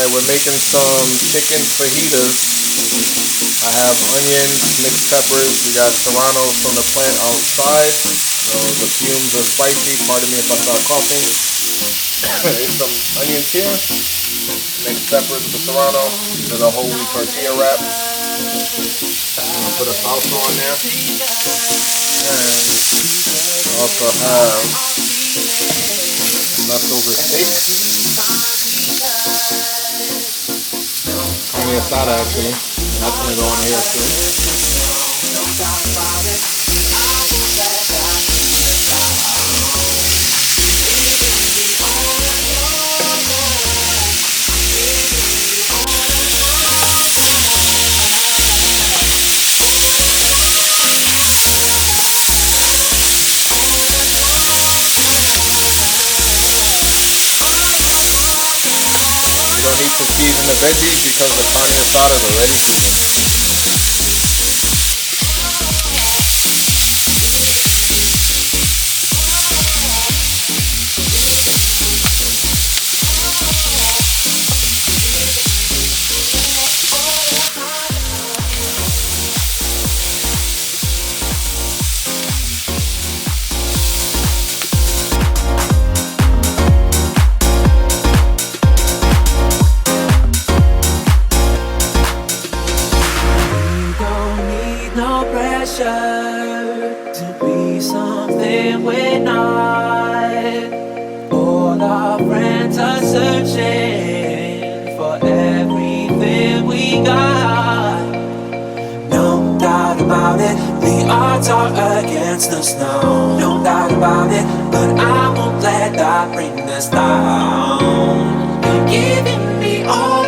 Alright, we're making some chicken fajitas. I have onions, mixed peppers. We got serranos from the plant outside. So the fumes are spicy. Pardon me if I start coughing. There's some onions here. Mixed peppers with the serrano. These are the whole wheat tortilla wraps. I'm gonna put a salsa on there. And I also have leftover steak. Carne asada actually. That's gonna go in here too. You don't need to season the veggies because the carne asada is already seasoned. To be something we're not. All our friends are searching for everything we got. No doubt about it, the odds are against us now. No doubt about it, but I won't let that bring us down. You're giving me all